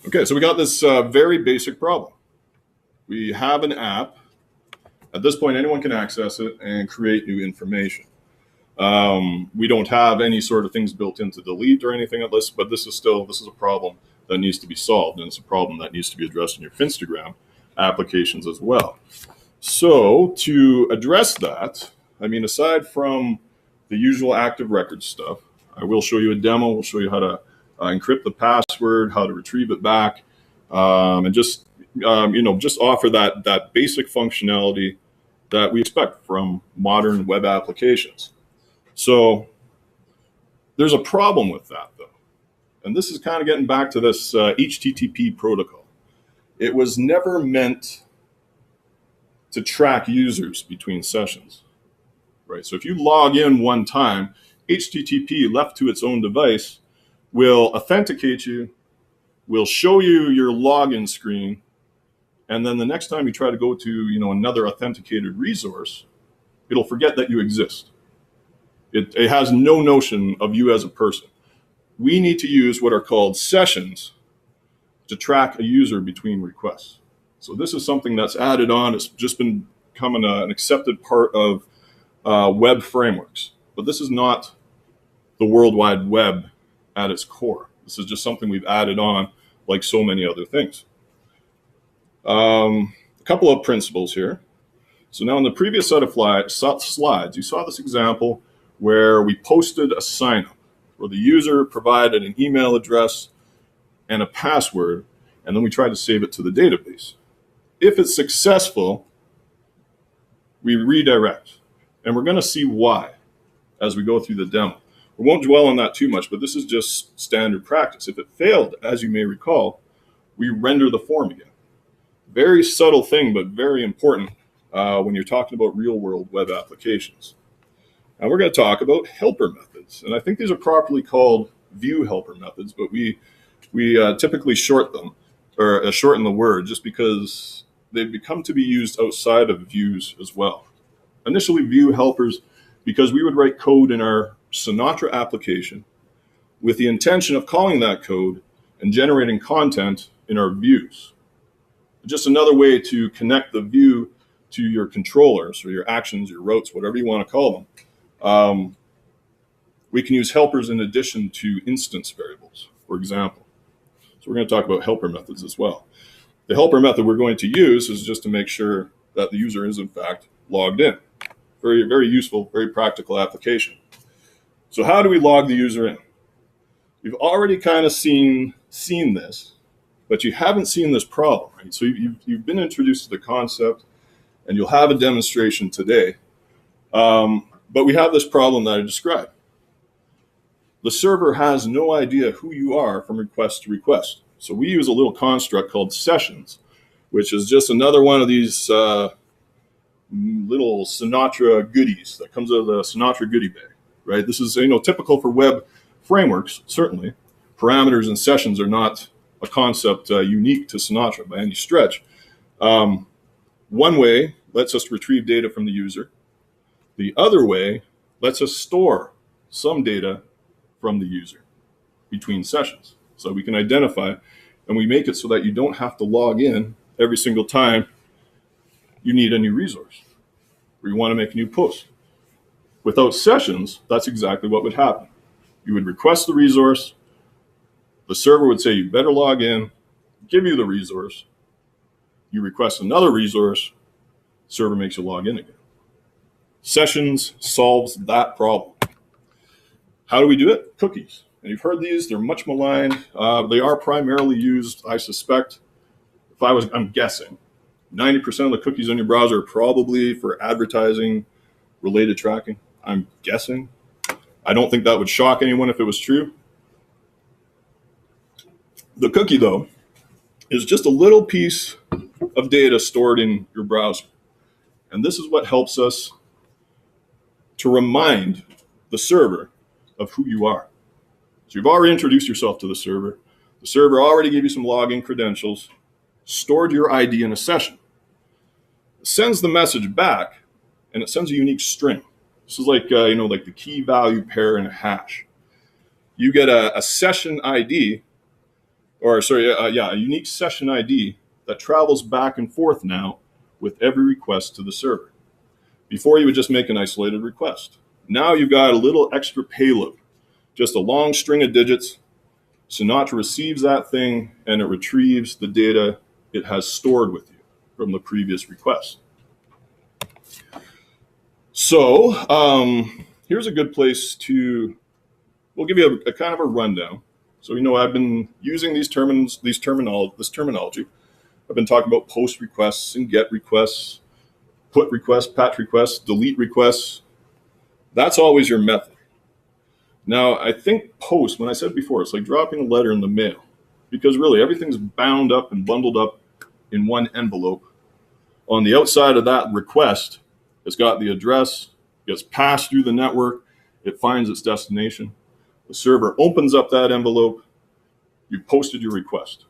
Okay, so we got this very basic problem. We have an app. At this point, anyone can access it and create new information. We don't have any sort of things built in to delete or anything like this, but this is a problem that needs to be solved, and it's a problem that needs to be addressed in your Finstagram applications as well. So to address that, I mean, aside from the usual active record stuff, I will show you a demo. We'll show you how to encrypt the password, how to retrieve it back, and just offer that basic functionality that we expect from modern web applications. So there's a problem with that, though. And this is kind of getting back to this HTTP protocol. It was never meant to track users between sessions, right? So if you log in one time, HTTP left to its own device will authenticate you, will show you your login screen, and then the next time you try to go to another authenticated resource, it'll forget that you exist. It has no notion of you as a person. We need to use what are called sessions to track a user between requests. So this is something that's added on. It's just been becoming an accepted part of web frameworks. But this is not the World Wide Web at its core. This is just something we've added on like so many other things. A couple of principles here. So now in the previous set of slides, you saw this example where we posted a sign-up where the user provided an email address and a password, and then we tried to save it to the database. If it's successful, we redirect, and we're going to see why as we go through the demo. We won't dwell on that too much, but this is just standard practice. If it failed, as you may recall, we render the form again. Very subtle thing, but very important when you're talking about real-world web applications. Now we're going to talk about helper methods, and I think these are properly called view helper methods, but we typically shorten the word just because they've become to be used outside of views as well. Initially, view helpers because we would write code in our Sinatra application with the intention of calling that code and generating content in our views. Just another way to connect the view to your controllers or your actions, your routes, whatever you want to call them. We can use helpers in addition to instance variables, for example. So we're going to talk about helper methods as well. The helper method we're going to use is just to make sure that the user is in fact logged in. Very, very useful, very practical application. So how do we log the user in? You've already kind of seen this, but you haven't seen this problem, right? So you've been introduced to the concept, and you'll have a demonstration today. But we have this problem that I described. The server has no idea who you are from request to request. So we use a little construct called sessions, which is just another one of these little Sinatra goodies that comes out of the Sinatra goodie bag, right? This is typical for web frameworks, certainly. Parameters and sessions are not a concept unique to Sinatra by any stretch. One way lets us retrieve data from the user. The other way lets us store some data from the user between sessions. So we can identify, and we make it so that you don't have to log in every single time you need a new resource or you want to make a new post. Without sessions, that's exactly what would happen. You would request the resource. The server would say, you better log in, give you the resource. You request another resource, server makes you log in again. Sessions solves that problem. How do we do it? Cookies. And you've heard these, they're much maligned. They are primarily used, I suspect, I'm guessing, 90% of the cookies on your browser are probably for advertising related tracking. I'm guessing. I don't think that would shock anyone if it was true. The cookie, though, is just a little piece of data stored in your browser. And this is what helps us to remind the server of who you are. So you've already introduced yourself to the server. The server already gave you some login credentials, stored your ID in a session. It sends the message back, and it sends a unique string. This is like the key value pair in a hash. You get a session ID or sorry, a unique session ID that travels back and forth now with every request to the server. Before, you would just make an isolated request. Now you've got a little extra payload, just a long string of digits. Sinatra receives that thing and it retrieves the data it has stored with you from the previous request. So here's a good place to, we'll give you a kind of a rundown. So, I've been using this terminology. I've been talking about post requests and get requests, put requests, patch requests, delete requests. That's always your method. Now, I think post, when I said before, it's like dropping a letter in the mail, because really everything's bound up and bundled up in one envelope. On the outside of that request, it's got the address, gets passed through the network, it finds its destination. The server opens up that envelope, you've posted your request.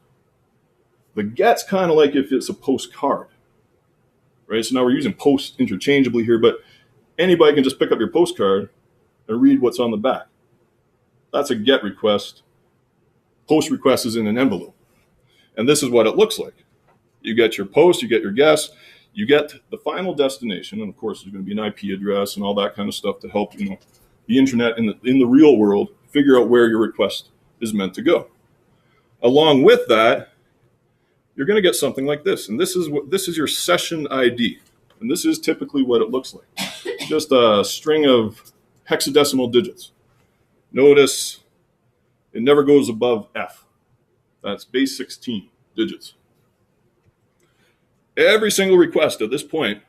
The get's kind of like if it's a postcard, right? So now we're using post interchangeably here, but anybody can just pick up your postcard and read what's on the back. That's a get request. Post request is in an envelope. And this is what it looks like. You get your post, you get your guess, you get the final destination. And of course, there's going to be an IP address and all that kind of stuff to help, the internet in the real world figure out where your request is meant to go. Along with that, you're going to get something like this. And this is your session ID. And this is typically what it looks like. Just a string of hexadecimal digits. Notice it never goes above F. That's base 16 digits. Every single request at this point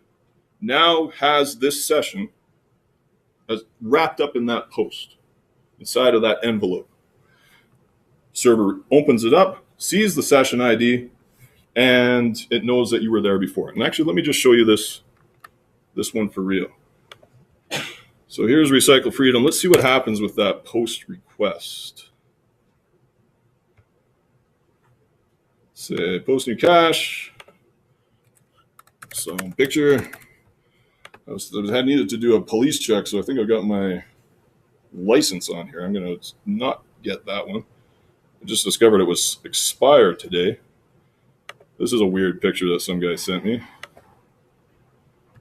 now has this session as wrapped up in that post, inside of that envelope. Server opens it up, sees the session ID, and it knows that you were there before. And actually, let me just show you this one for real. So here's Recycle Freedom. Let's see what happens with that post request. Say post new cache. So picture. I needed to do a police check, so I think I've got my license on here. I'm going to not get that one. I just discovered it was expired today. This is a weird picture that some guy sent me.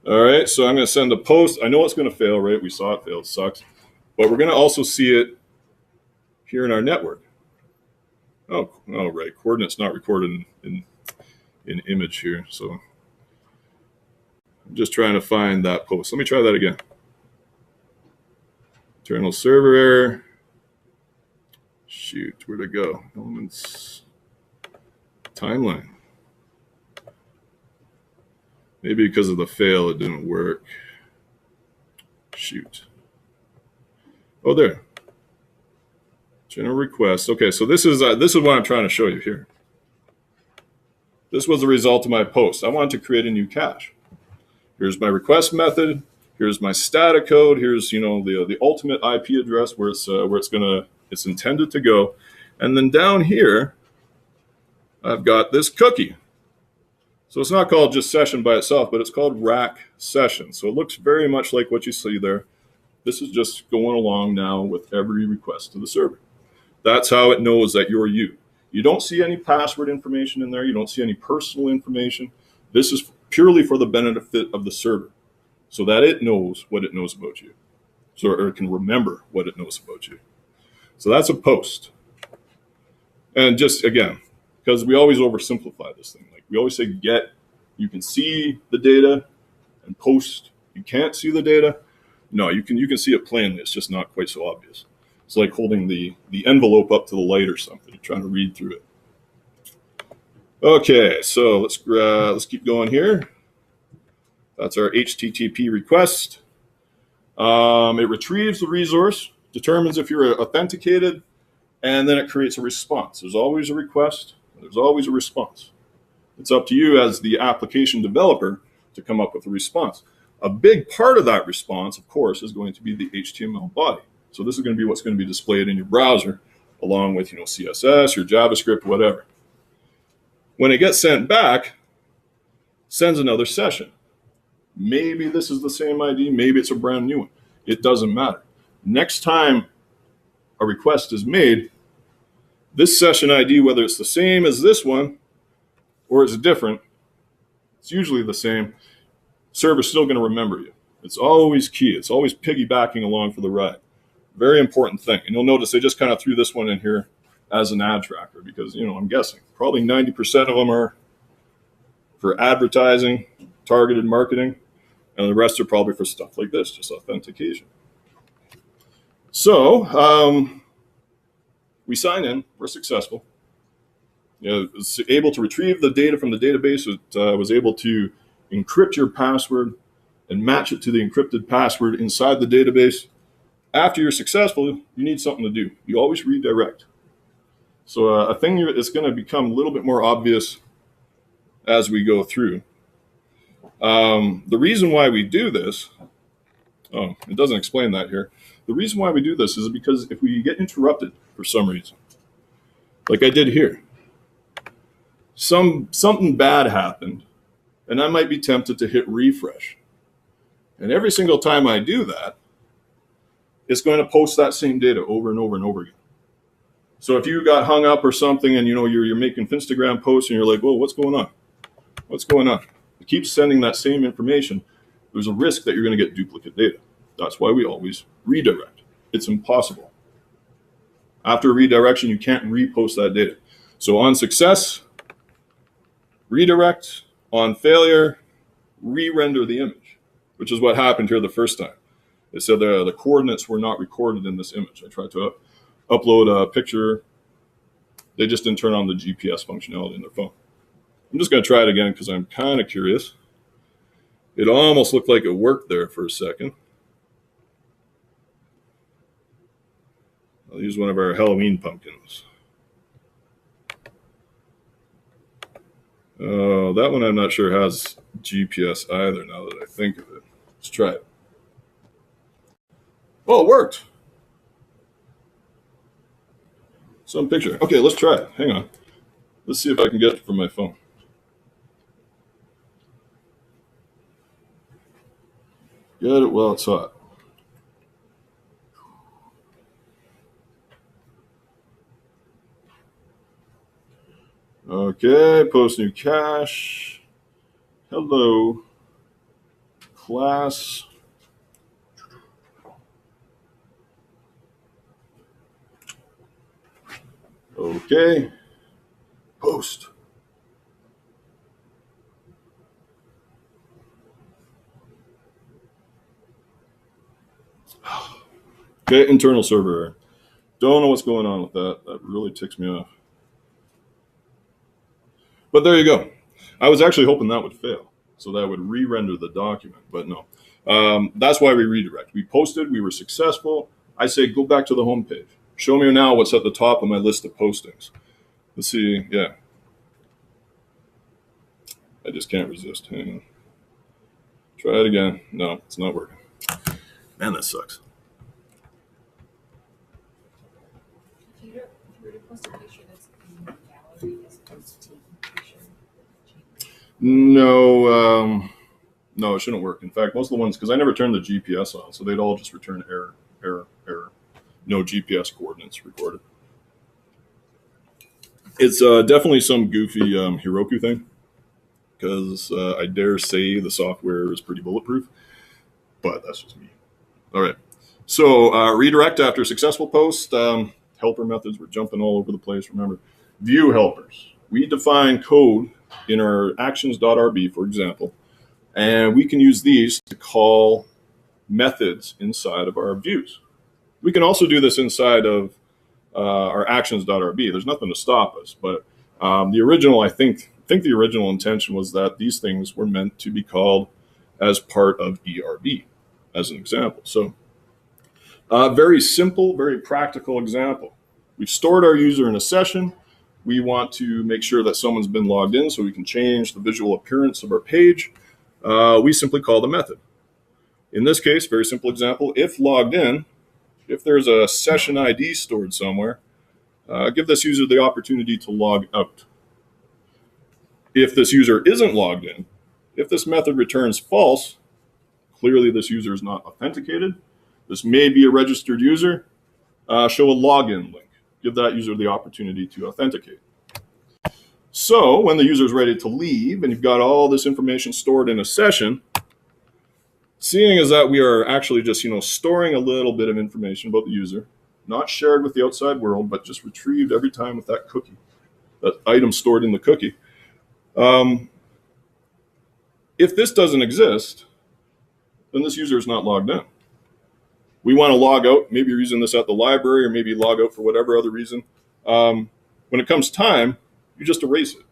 All right, so I'm going to send a post. I know it's going to fail, right? We saw it fail. It sucks. But we're going to also see it here in our network. Oh, right. Coordinates not recorded in image here. So I'm just trying to find that post. Let me try that again. Internal server error. Shoot, where'd it go? Elements. Timeline. Maybe because of the fail, it didn't work. Shoot. Oh, there. General request. Okay, so this is what I'm trying to show you here. This was the result of my post. I wanted to create a new cache. Here's my request method. Here's my static code. Here's the ultimate IP address where it's intended to go, and then down here, I've got this cookie. So it's not called just session by itself, but it's called rack session. So it looks very much like what you see there. This is just going along now with every request to the server. That's how it knows that you're you. You don't see any password information in there. You don't see any personal information. This is purely for the benefit of the server so that it knows what it knows about you. Or it can remember what it knows about you. So that's a post. And just, again, because we always oversimplify this thing. Like we always say get, you can see the data, and post, you can't see the data. No, you can see it plainly. It's just not quite so obvious. It's like holding the envelope up to the light or something. You're trying to read through it. Okay, so let's keep going here. That's our HTTP request. It retrieves the resource, determines if you're authenticated, and then it creates a response. There's always a request. There's always a response. It's up to you as the application developer to come up with a response. A big part of that response, of course, is going to be the HTML body. So this is going to be what's going to be displayed in your browser, along with CSS, your JavaScript, whatever. When it gets sent back, sends another session. Maybe this is the same ID. Maybe it's a brand new one. It doesn't matter. Next time a request is made, This session ID, whether it's the same as this one or it's different, it's usually the same. Server's still going to remember you. It's always key. It's always piggybacking along for the ride. Very important thing. And you'll notice they just kind of threw this one in here as an ad tracker because, I'm guessing probably 90% of them are for advertising, targeted marketing, and the rest are probably for stuff like this, just authentication. So we sign in. We're successful. It was able to retrieve the data from the database. It was able to encrypt your password and match it to the encrypted password inside the database. After you're successful, you need something to do. You always redirect. So a thing is going to become a little bit more obvious as we go through. The reason why we do this, it doesn't explain that here. The reason why we do this is because if we get interrupted for some reason, like I did here, something bad happened, and I might be tempted to hit refresh. And every single time I do that, it's going to post that same data over and over and over again. So if you got hung up or something and you're making Instagram posts and you're like, whoa, what's going on? What's going on? It keeps sending that same information. There's a risk that you're going to get duplicate data. That's why we always redirect. It's impossible. After a redirection, you can't repost that data. So on success, redirect. On failure, re-render the image, which is what happened here the first time. It said the coordinates were not recorded in this image. I tried to upload a picture. They just didn't turn on the GPS functionality in their phone. I'm just going to try it again because I'm kind of curious. It almost looked like it worked there for a second. I'll use one of our Halloween pumpkins. That one I'm not sure has GPS either now that I think of it. Let's try it. Oh, it worked. Some picture. Okay, let's try it. Hang on. Let's see if I can get it from my phone. Get it while it's hot. Okay, post new cache. Hello, class. Okay, post. Okay, internal server error. Don't know what's going on with that. That really ticks me off. But there you go. I was actually hoping that would fail, so that would re-render the document, but no. That's why we redirect. We posted, we were successful. I say go back to the home page. Show me now what's at the top of my list of postings. Let's see, yeah. I just can't resist. Hang on. Try it again. No, it's not working. Man, that sucks. If you were to post a picture that's in your gallery as opposed to taking a picture, No, no, it shouldn't work. In fact, most of the ones, because I never turned the GPS on, so they'd all just return error, error, error. No GPS coordinates recorded. It's definitely some goofy Heroku thing, because I dare say the software is pretty bulletproof, but that's just me. All right. So redirect after successful post. Helper methods, we're jumping all over the place. Remember, view helpers. We define code in our actions.rb, for example, and we can use these to call methods inside of our views. We can also do this inside of our actions.rb. There's nothing to stop us, but the original, I think the original intention was that these things were meant to be called as part of ERB, as an example. So very simple, very practical example. We've stored our user in a session. We want to make sure that someone's been logged in so we can change the visual appearance of our page. We simply call the method. In this case, very simple example, if logged in, if there's a session ID stored somewhere, give this user the opportunity to log out. If this user isn't logged in, if this method returns false, clearly this user is not authenticated. This may be a registered user. Show a login link. give that user the opportunity to authenticate. So when the user is ready to leave and you've got all this information stored in a session, seeing as that we are actually just storing a little bit of information about the user, not shared with the outside world, but just retrieved every time with that cookie, that item stored in the cookie. If this doesn't exist, then this user is not logged in. We want to log out. Maybe you're using this at the library, or maybe you log out for whatever other reason. When it comes time, you just erase it.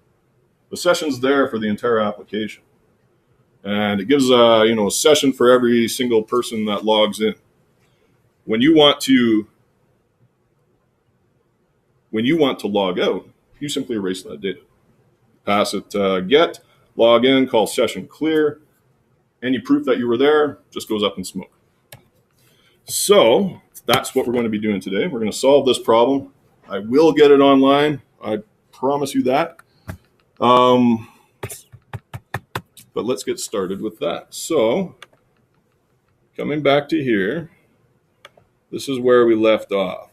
The session's there for the entire application. And it gives a session for every single person that logs in. When you want to log out, you simply erase that data. Pass it get, log in, call session clear. Any proof that you were there just goes up in smoke. So that's what we're going to be doing today. We're going to solve this problem. I will get it online. I promise you that. But let's get started with that. So coming back to here, this is where we left off.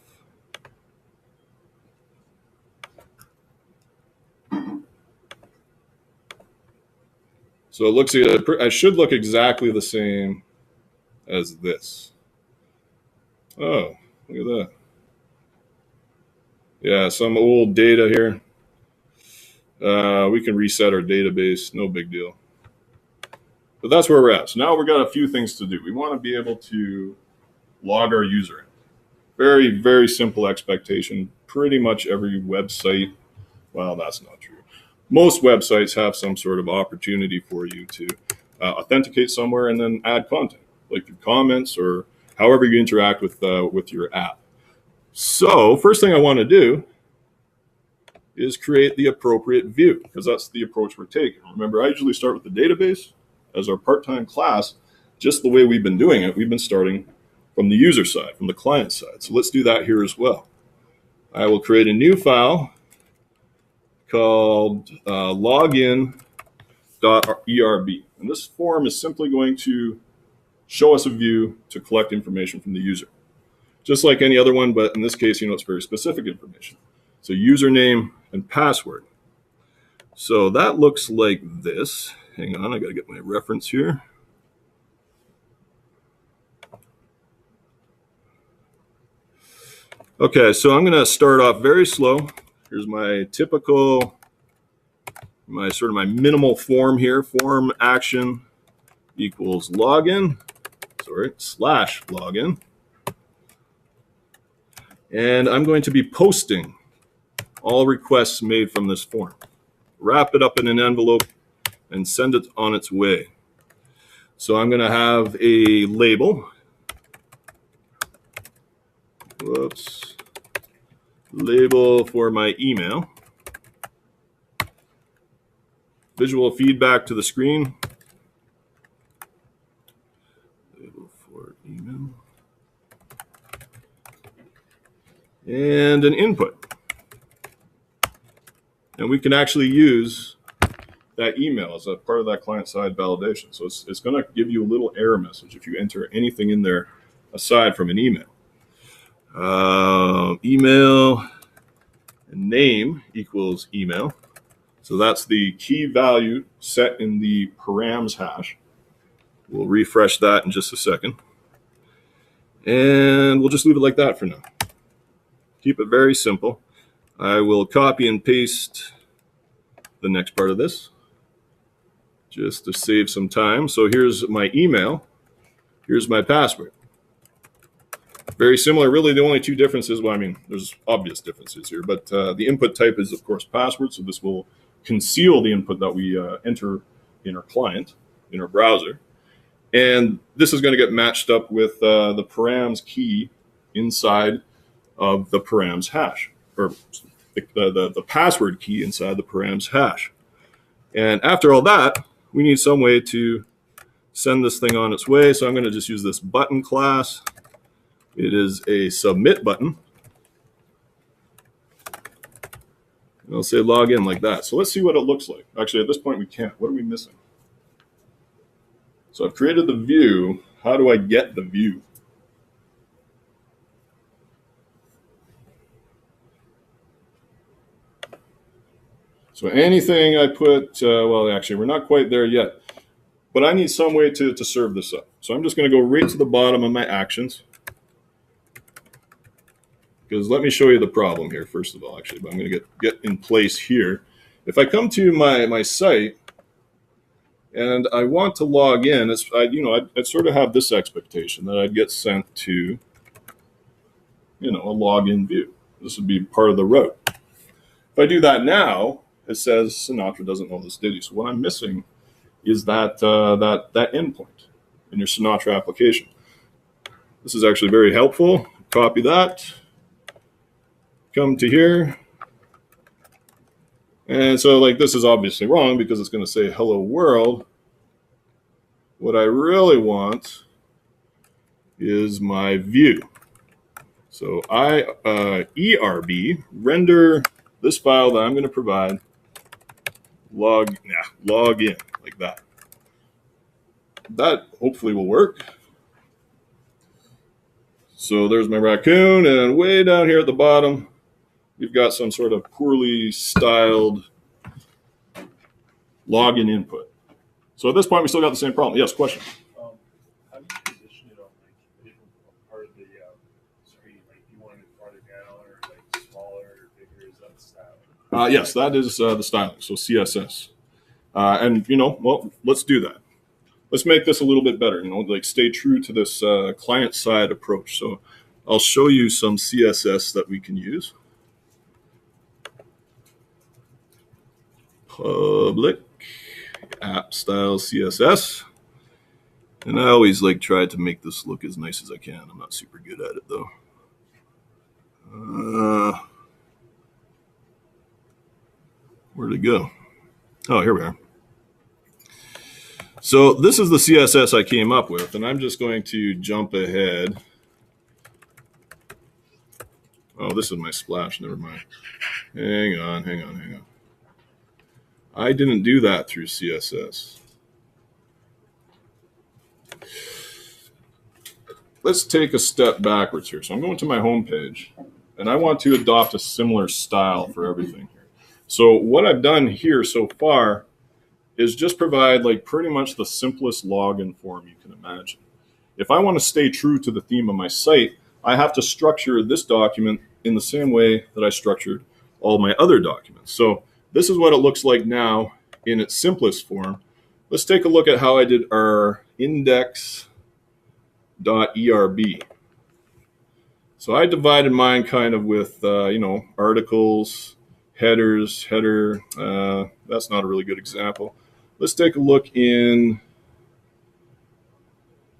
So it looks, I should look exactly the same as this. Oh, look at that. Yeah, some old data here. We can reset our database, no big deal. But that's where we're at. So now we've got a few things to do. We want to be able to log our user in. Very, very simple expectation. Pretty much every website, well, that's not true. Most websites have some sort of opportunity for you to authenticate somewhere and then add content, like through comments or however you interact with your app. So first thing I want to do is create the appropriate view, because that's the approach we're taking. Remember, I usually start with the database as our part-time class. Just the way we've been doing it, we've been starting from the user side, from the client side. So let's do that here as well. I will create a new file called login.erb. And this form is simply going to show us a view to collect information from the user. Just like any other one, but in this case, it's very specific information. So username and password. So that looks like this. Hang on, I got to get my reference here. Okay, so I'm going to start off very slow. Here's my typical, my minimal form here. Form action equals login, slash login. And I'm going to be posting all requests made from this form. Wrap it up in an envelope and send it on its way. So I'm going to have a label. Whoops. Label for my email. Visual feedback to the screen. Label for email. And an input. And we can actually use that email as a part of that client-side validation. So it's going to give you a little error message if you enter anything in there aside from an email. Email and name equals email. So that's the key value set in the params hash. We'll refresh that in just a second. And we'll just leave it like that for now. Keep it very simple. I will copy and paste the next part of this just to save some time. So here's my email. Here's my password. Very similar. Really, the only two differences, well, I mean, there's obvious differences here, but the input type is, of course, password. So this will conceal the input that we enter in our client, in our browser. And this is going to get matched up with the params key inside of the params hash, or the password key inside the params hash. And after all that, we need some way to send this thing on its way. So I'm going to just use this button class. It is a submit button. And I'll say log in like that. So let's see what it looks like. Actually, at this point, we can't. What are we missing? So I've created the view. How do I get the view? So anything I put, well, actually, we're not quite there yet, but I need some way to serve this up. So I'm just going to go right to the bottom of my actions, because let me show you the problem here, first of all, actually, but I'm going to get in place here. If I come to my site and I want to log in, I'd sort of have this expectation that I'd get sent to, a login view. This would be part of the route. If I do that now, it says Sinatra doesn't know this ditty. So what I'm missing is that endpoint in your Sinatra application. This is actually very helpful. Copy that. Come to here. And so like this is obviously wrong because it's going to say hello world. What I really want is my view. So ERB, render this file that I'm going to provide, log in like that. That hopefully will work. So there's my raccoon, and way down here at the bottom, we've got some sort of poorly styled login input. So at this point, we still got the same problem. Yes, question? How do you position it on like different part of the screen? Like, do you want it farther down or like smaller or bigger? Is that the style? Yes, that is the styling. So CSS, and well, let's do that. Let's make this a little bit better. Like stay true to this client side approach. So I'll show you some CSS that we can use. Public app style CSS. And I always try to make this look as nice as I can. I'm not super good at it though. Where'd it go? Oh, here we are. So this is the CSS I came up with, and I'm just going to jump ahead. Oh, this is my splash. Never mind. Hang on. I didn't do that through CSS. Let's take a step backwards here. So I'm going to my home page, and I want to adopt a similar style for everything here. So what I've done here so far is just provide pretty much the simplest login form you can imagine. If I want to stay true to the theme of my site, I have to structure this document in the same way that I structured all my other documents. So this is what it looks like now in its simplest form. Let's take a look at how I did our index.erb. So I divided mine kind of with, articles, headers, header. That's not a really good example. Let's take a look in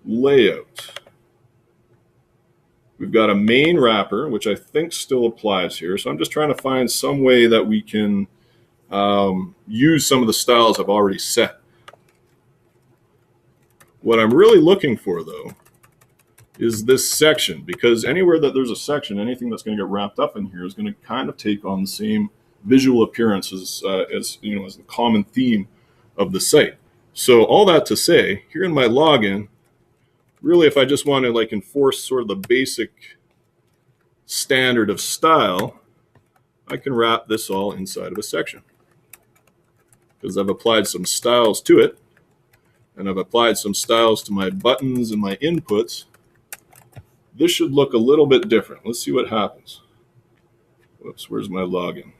layout. We've got a main wrapper, which I think still applies here. So I'm just trying to find some way that we can use some of the styles I've already set. What I'm really looking for, though, is this section, because anywhere that there's a section, anything that's going to get wrapped up in here is going to kind of take on the same visual appearance as the common theme of the site. So all that to say, here in my login, really if I just want to enforce sort of the basic standard of style, I can wrap this all inside of a section. Because I've applied some styles to it, and I've applied some styles to my buttons and my inputs. This should look a little bit different. Let's see what happens. Whoops, where's my login?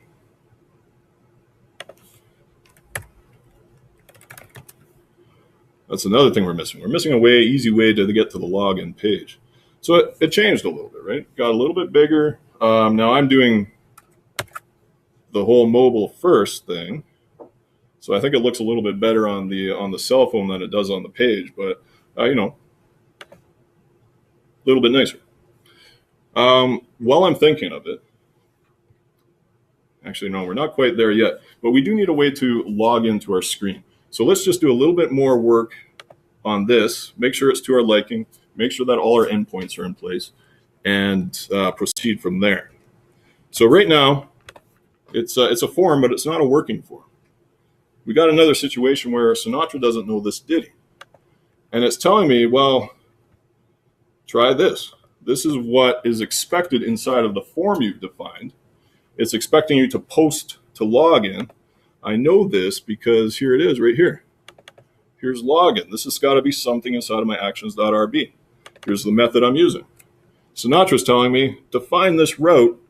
That's another thing we're missing. We're missing a easy way to get to the login page. So it changed a little bit, right? Got a little bit bigger. Now I'm doing the whole mobile first thing. So I think it looks a little bit better on the cell phone than it does on the page, but a little bit nicer. While I'm thinking of it, actually, no, we're not quite there yet, but we do need a way to log into our screen. So let's just do a little bit more work on this, make sure it's to our liking, make sure that all our endpoints are in place, and proceed from there. So right now, it's a form, but it's not a working form. We got another situation where Sinatra doesn't know this ditty. And it's telling me, well, try this. This is what is expected inside of the form you've defined. It's expecting you to post to log in, I know this because here it is right here. Here's login. This has got to be something inside of my actions.rb. Here's the method I'm using. Sinatra's telling me to find this route,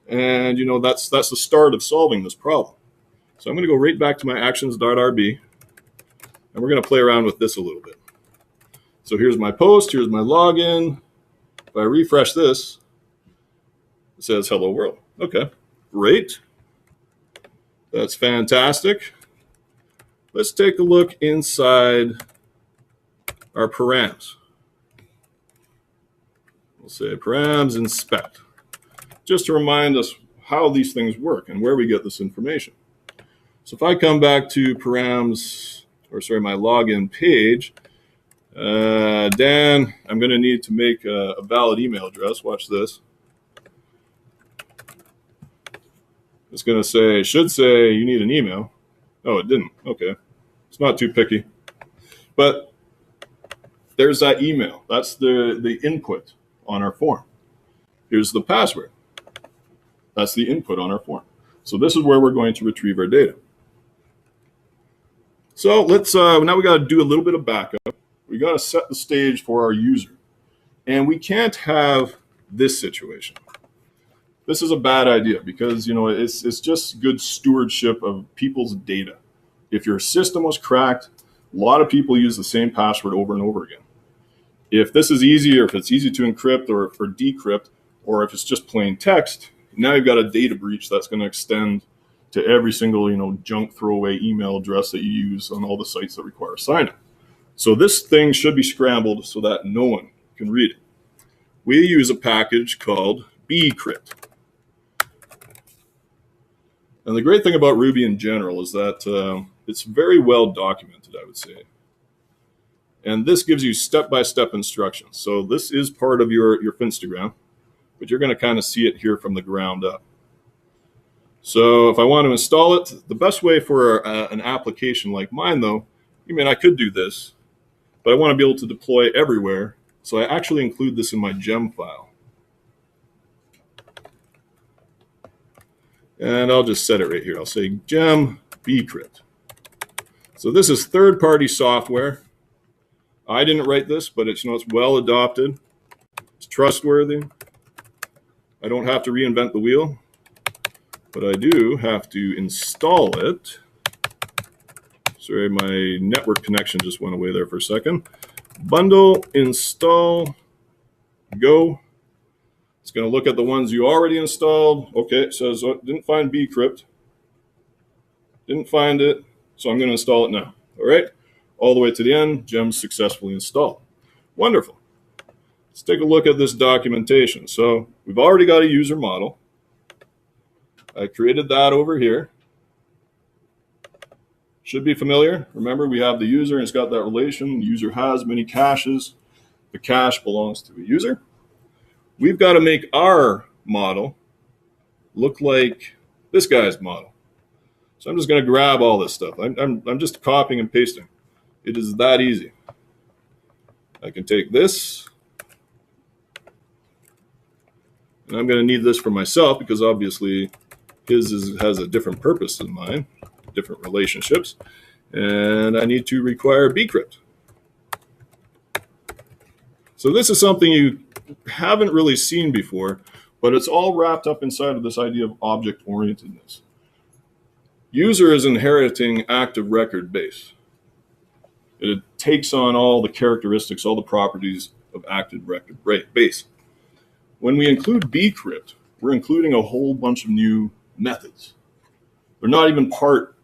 and that's the start of solving this problem. So I'm going to go right back to my actions.rb, and we're going to play around with this a little bit. So here's my post, here's my login. If I refresh this, it says hello world. Okay, great. That's fantastic. Let's take a look inside our params. We'll say params inspect, just to remind us how these things work and where we get this information. So if I come back to params, my login page, Dan, I'm going to need to make a valid email address. Watch this. It's going to should say you need an email. Oh, it didn't. Okay. It's not too picky. But there's that email. That's the input on our form. Here's the password. That's the input on our form. So this is where we're going to retrieve our data. So let's now we got to do a little bit of backup. We got to set the stage for our user. And we can't have this situation. This is a bad idea because it's just good stewardship of people's data. If your system was cracked, a lot of people use the same password over and over again. If this is easy, or if it's easy to encrypt or decrypt, or if it's just plain text, now you've got a data breach that's going to extend to every single junk throwaway email address that you use on all the sites that require sign-up. So this thing should be scrambled so that no one can read it. We use a package called bcrypt. And the great thing about Ruby in general is that it's very well documented, I would say. And this gives you step-by-step instructions. So this is part of your Finstagram, but you're going to kind of see it here from the ground up. So if I want to install it, the best way for an application like mine, though, I could do this, but I want to be able to deploy everywhere. So I actually include this in my gem file. And I'll just set it right here. I'll say gem bcrypt. So this is third-party software. I didn't write this, but it's well adopted. It's trustworthy. I don't have to reinvent the wheel, but I do have to install it. Sorry, my network connection just went away there for a second. Bundle, install, go. It's going to look at the ones you already installed. Okay, it says, didn't find bcrypt. Didn't find it, so I'm going to install it now. All right, all the way to the end, gem's successfully installed. Wonderful. Let's take a look at this documentation. So we've already got a user model. I created that over here. Should be familiar. Remember, we have the user and it's got that relation. The user has many caches. The cache belongs to a user. We've got to make our model look like this guy's model. So I'm just going to grab all this stuff. I'm just copying and pasting. It is that easy. I can take this, and I'm going to need this for myself because obviously his has a different purpose than mine, different relationships, and I need to require bcrypt. So this is something you haven't really seen before, but it's all wrapped up inside of this idea of object-orientedness. User is inheriting active record base. It takes on all the characteristics, all the properties of active record base. When we include bcrypt, we're including a whole bunch of new methods. They're not even part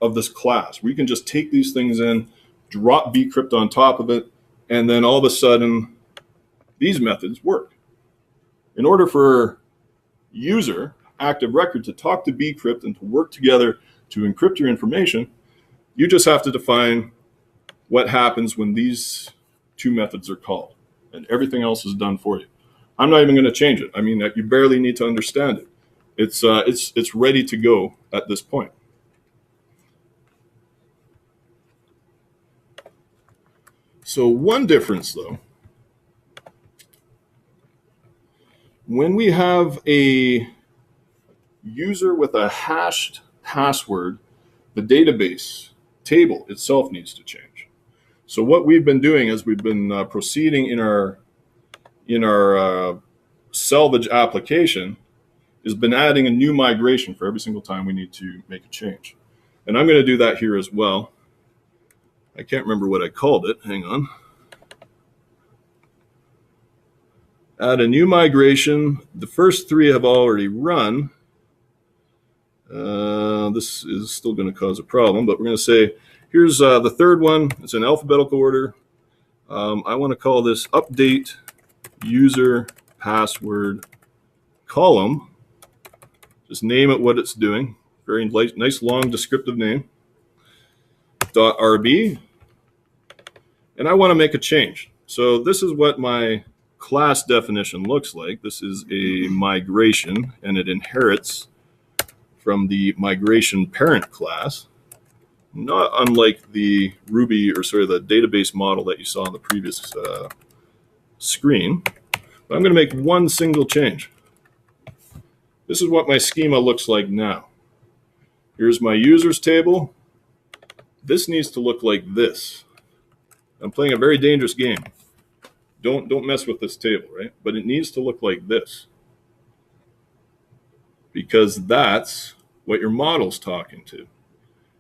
of this class. We can just take these things in, drop bcrypt on top of it, and then all of a sudden, these methods work. In order for user, active record, to talk to bcrypt and to work together to encrypt your information, you just have to define what happens when these two methods are called, and everything else is done for you. I'm not even going to change it. You barely need to understand it. It's ready to go at this point. So one difference, though, when we have a user with a hashed password the database table itself needs to change. So what we've been doing is we've been proceeding in our salvage application has been adding a new migration for every single time we need to make a change. And I'm going to do that here as well. I can't remember what I called it. Hang on. Add a new migration. The first three have already run. This is still going to cause a problem, but we're going to say, here's the third one. It's in alphabetical order. I want to call this update user password column. Just name it what it's doing. Very nice long descriptive name. .rb. And I want to make a change. So this is what my class definition looks like. This is a migration, and it inherits from the migration parent class, not unlike the Ruby, or sorry, the database model that you saw on the previous screen. But I'm going to make one single change. This is what my schema looks like now. Here's my users table. This needs to look like this. I'm playing a very dangerous game. Don't mess with this table, right? But it needs to look like this, because that's what your model's talking to.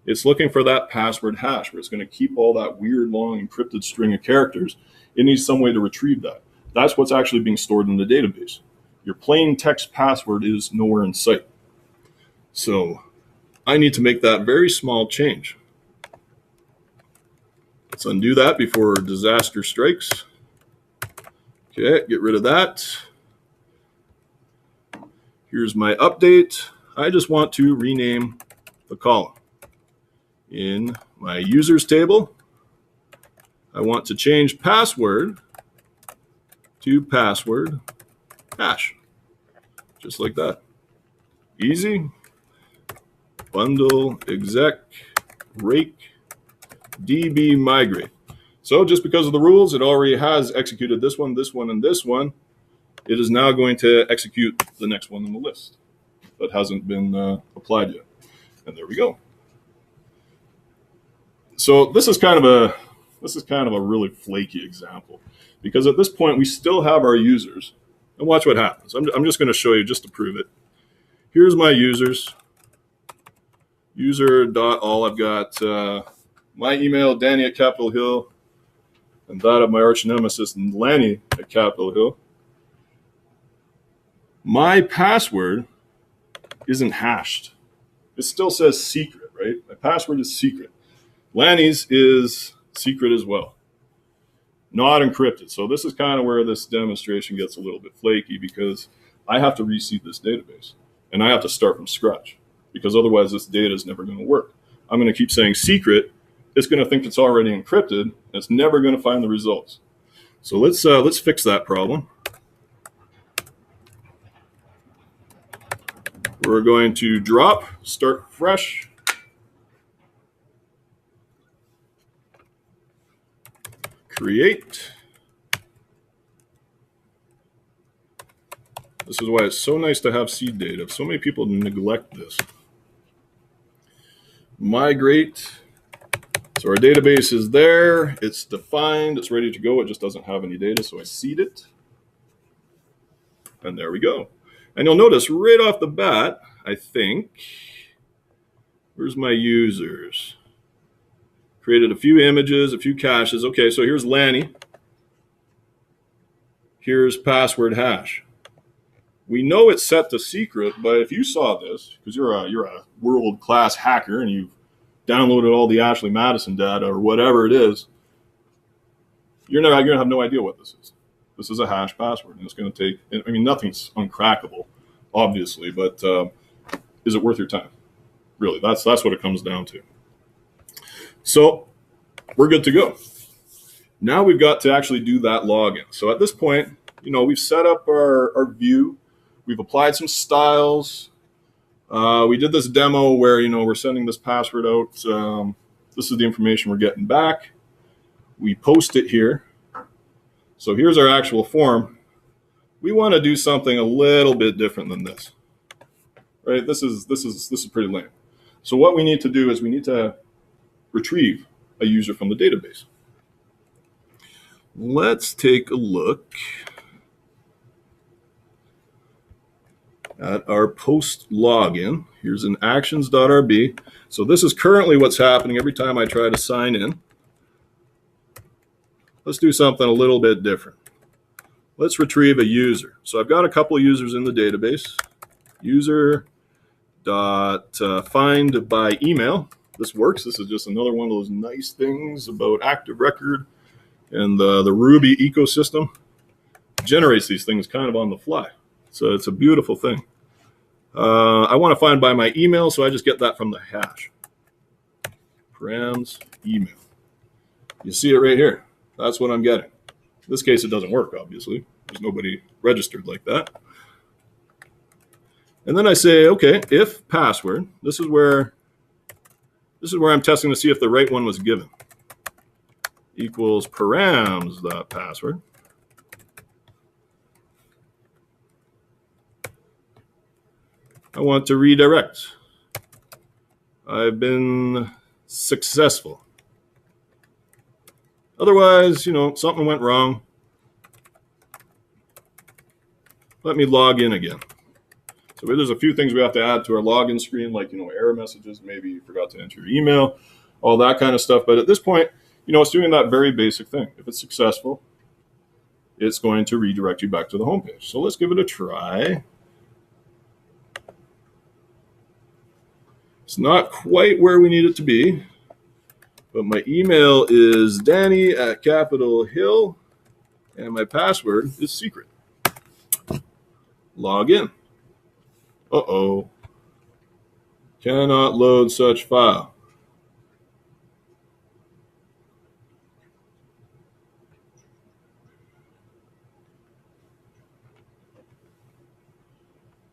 It's looking for that password hash where it's going to keep all that weird long encrypted string of characters. It needs some way to retrieve that. That's what's actually being stored in the database. Your plain text password is nowhere in sight. So I need to make that very small change. Let's undo that before disaster strikes. Okay, get rid of that. Here's my update. I just want to rename the column. In my users table, I want to change password to password hash. Just like that. Easy. Bundle exec rake db migrate. So just because of the rules, it already has executed this one, and this one. It is now going to execute the next one on the list that hasn't been applied yet. And there we go. So this is kind of a really flaky example, because at this point we still have our users. And watch what happens. I'm just going to show you just to prove it. Here's my users. User.all. I've got my email, Danny at Capitol Hill, and that of my arch nemesis, Lanny at Capitol Hill. My password isn't hashed. It still says secret, right? My password is secret. Lanny's is secret as well, not encrypted. So this is kind of where this demonstration gets a little bit flaky, because I have to reseed this database, and I have to start from scratch, because otherwise this data is never going to work. I'm going to keep saying secret. It's going to think it's already encrypted, and it's never going to find the results. So let's fix that problem. We're going to drop, start fresh. Create. This is why it's so nice to have seed data. So many people neglect this. Migrate. So our database is there. It's defined. It's ready to go. It just doesn't have any data, so I seed it. And there we go. And you'll notice right off the bat, I think, where's my users? Created a few images, a few caches. Okay, so here's Lanny. Here's password hash. We know it's set to secret, but if you saw this, because you're a world-class hacker and you've downloaded all the Ashley Madison data or whatever it is, you're going to have no idea what this is. This is a hash password, and it's going to take, I mean, nothing's uncrackable, obviously, but is it worth your time? Really, that's what it comes down to. So we're good to go. Now we've got to actually do that login. So at this point, we've set up our view. We've applied some styles. We did this demo where, we're sending this password out. This is the information we're getting back. We post it here. So here's our actual form. We want to do something a little bit different than this, right? This is pretty lame. So what we need to do is we need to retrieve a user from the database. Let's take a look at our post login. Here's an actions.rb. So this is currently what's happening every time I try to sign in. Let's do something a little bit different. Let's retrieve a user. So I've got a couple of users in the database. User dot find by email. This works. This is just another one of those nice things about Active Record and the Ruby ecosystem. It generates these things kind of on the fly. So it's a beautiful thing. I want to find by my email, so I just get that from the hash. Params email. You see it right here. That's what I'm getting. In this case, it doesn't work, obviously. There's nobody registered like that. And then I say, okay, if password, this is where I'm testing to see if the right one was given. Equals params.password. I want to redirect. I've been successful. Otherwise, something went wrong. Let me log in again. So there's a few things we have to add to our login screen, like, error messages, maybe you forgot to enter your email, all that kind of stuff. But at this point, it's doing that very basic thing. If it's successful, it's going to redirect you back to the homepage. So let's give it a try. It's not quite where we need it to be, but my email is Danny@Capitol Hill, and my password is secret. Log in. Uh-oh. Cannot load such file.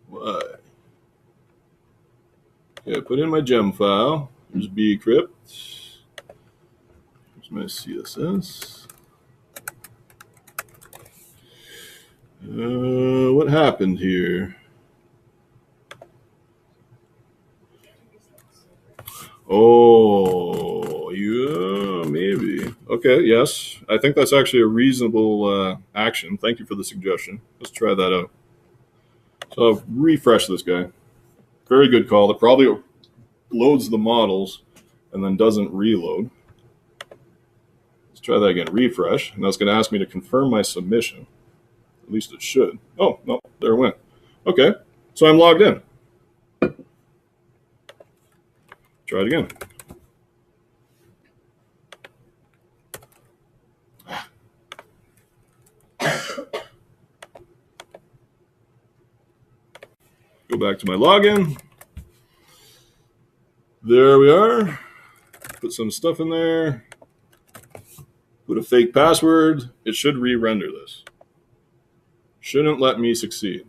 Why? Okay, I put in my gem file. Here's bcrypt. Here's my CSS. What happened here? Oh, yeah, maybe. Okay, yes. I think that's actually a reasonable action. Thank you for the suggestion. Let's try that out. So I'll refresh this guy. Very good call. It probably loads the models and then doesn't reload. Let's try that again. Refresh. And that's going to ask me to confirm my submission. At least it should. Oh, no, there it went. Okay, so I'm logged in. Try it again. Go back to my login. There we are. Put some stuff in there. Put a fake password. It should re-render this. Shouldn't let me succeed.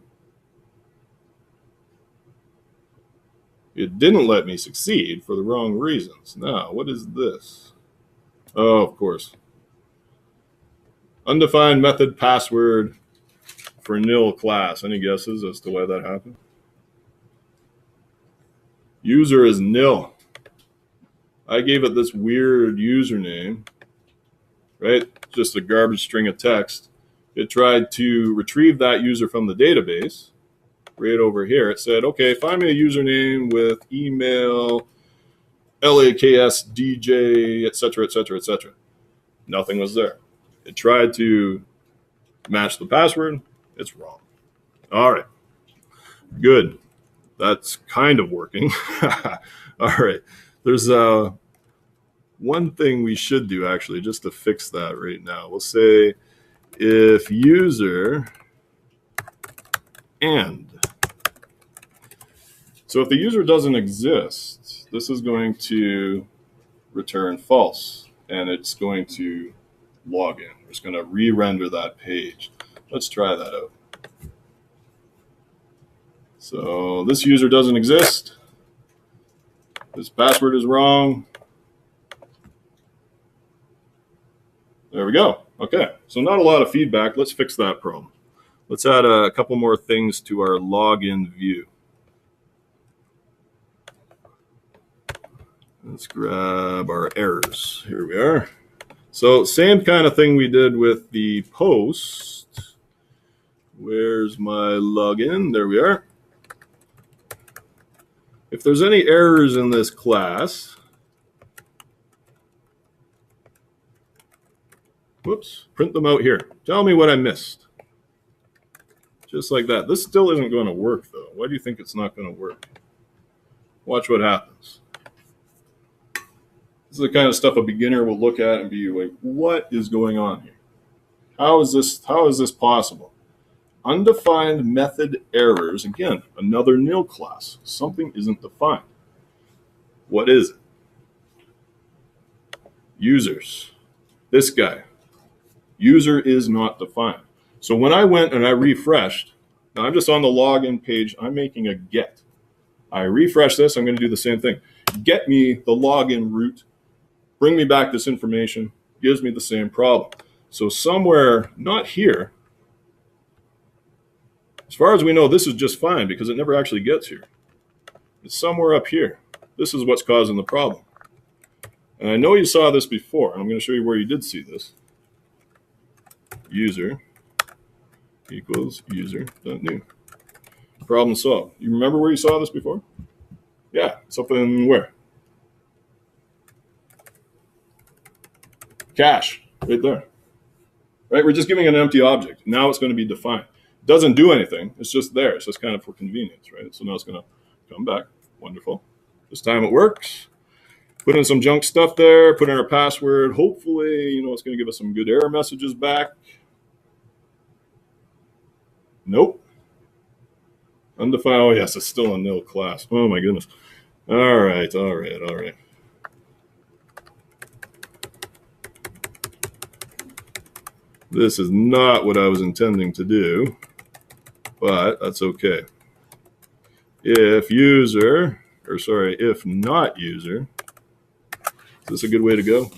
It didn't let me succeed for the wrong reasons. Now, what is this? Oh, of course. Undefined method password for nil class. Any guesses as to why that happened? User is nil. I gave it this weird username, right? Just a garbage string of text. It tried to retrieve that user from the database. Right over here, it said, okay, find me a username with email, LAKSDJ, etc., etc., etc. Nothing was there. It tried to match the password. It's wrong. All right. Good. That's kind of working. All right. There's one thing we should do, actually, just to fix that right now. We'll say if user and. So if the user doesn't exist, this is going to return false, and it's going to log in. It's going to re-render that page. Let's try that out. So this user doesn't exist. This password is wrong. There we go. Okay, so not a lot of feedback. Let's fix that problem. Let's add a couple more things to our login view. Let's grab our errors. Here we are. So same kind of thing we did with the post. Where's my login? There we are. If there's any errors in this class, whoops, print them out here. Tell me what I missed. Just like that. This still isn't going to work, though. Why do you think it's not going to work? Watch what happens. This is the kind of stuff a beginner will look at and be like, what is going on here? How is this possible? Undefined method errors, again, another nil class. Something isn't defined. What is it? Users. This guy. User is not defined. So when I went and I refreshed, now I'm just on the login page, I'm making a get. I refresh this, I'm going to do the same thing. Get me the login route, bring me back this information, gives me the same problem. So somewhere, not here, as far as we know, this is just fine because it never actually gets here. It's somewhere up here. This is what's causing the problem. And I know you saw this before. I'm going to show you where you did see this. User equals user.new. Problem solved. You remember where you saw this before? Yeah, it's up in where? Cache, right there. Right, we're just giving an empty object. Now it's going to be defined. It doesn't do anything. It's just there. It's just kind of for convenience, right? So now it's going to come back. Wonderful. This time it works. Put in some junk stuff there. Put in our password. Hopefully, it's going to give us some good error messages back. Nope. Undefined. Oh, yes, it's still a nil class. Oh, my goodness. All right. This is not what I was intending to do, but that's okay. If not user, is this a good way to go?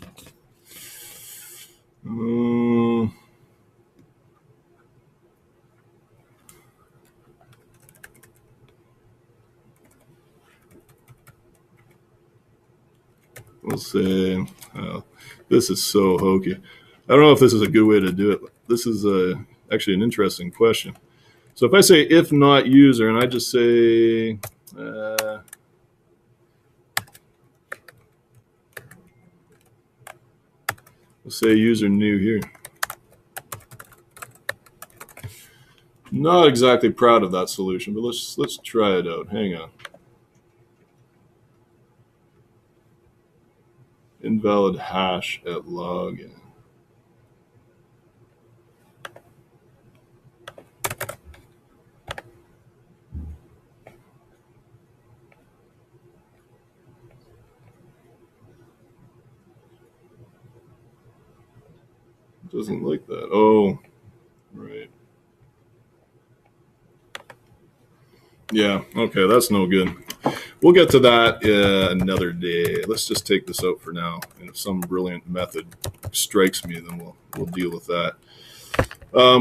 We'll say, this is so hokey. I don't know if this is a good way to do it. This is actually an interesting question. So if I say if not user, and I just say, let's say user new here. Not exactly proud of that solution, but let's try it out. Hang on. Invalid hash at login. Doesn't like that. Oh, right. Yeah, okay, that's no good. We'll get to that another day. Let's just take this out for now. And if some brilliant method strikes me, then we'll deal with that.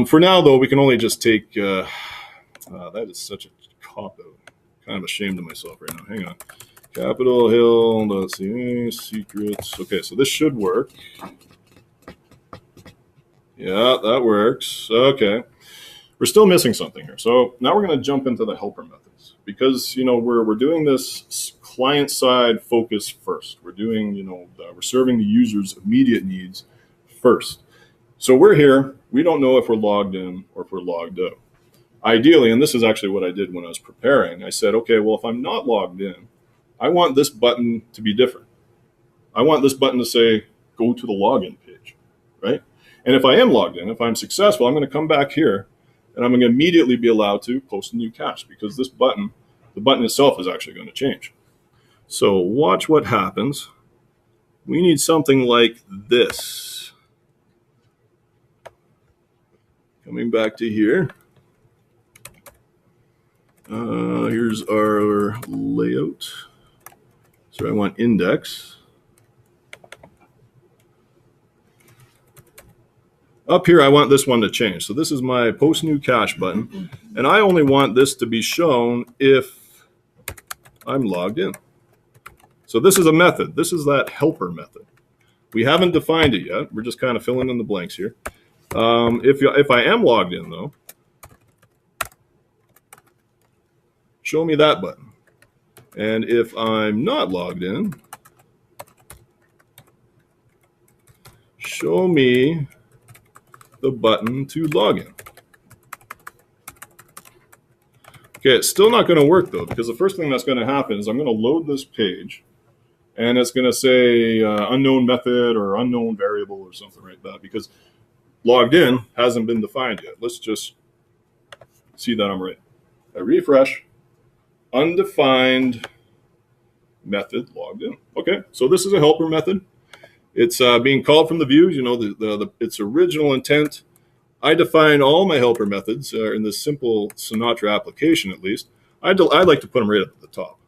For now, though, we can only just take... that is such a cop-out. Kind of ashamed of myself right now. Hang on. Capitol Hill, let's see, secrets. Okay, so this should work. Yeah, that works. Okay. We're still missing something here. So now we're going to jump into the helper methods because, we're doing this client-side focus first. We're doing, we're serving the user's immediate needs first. So we're here. We don't know if we're logged in or if we're logged out. Ideally, and this is actually what I did when I was preparing, I said, okay, well, if I'm not logged in, I want this button to be different. I want this button to say, go to the login page, right? And if I am logged in, if I'm successful, I'm going to come back here and I'm going to immediately be allowed to post a new cache because this button, the button itself is actually going to change. So watch what happens. We need something like this. Coming back to here. Here's our layout. So I want index. Up here, I want this one to change. So this is my post new cache button. And I only want this to be shown if I'm logged in. So this is a method. This is that helper method. We haven't defined it yet. We're just kind of filling in the blanks here. If I am logged in, though, show me that button. And if I'm not logged in, show me the button to log in. Okay, it's still not going to work, though, because the first thing that's going to happen is I'm going to load this page, and it's going to say unknown method or unknown variable or something like that, because logged in hasn't been defined yet. Let's just see that I'm right. I refresh. Undefined method logged in. Okay, so this is a helper method. It's being called from the views. You know, its original intent. I define all my helper methods in this simple Sinatra application, at least. I like to put them right at the top.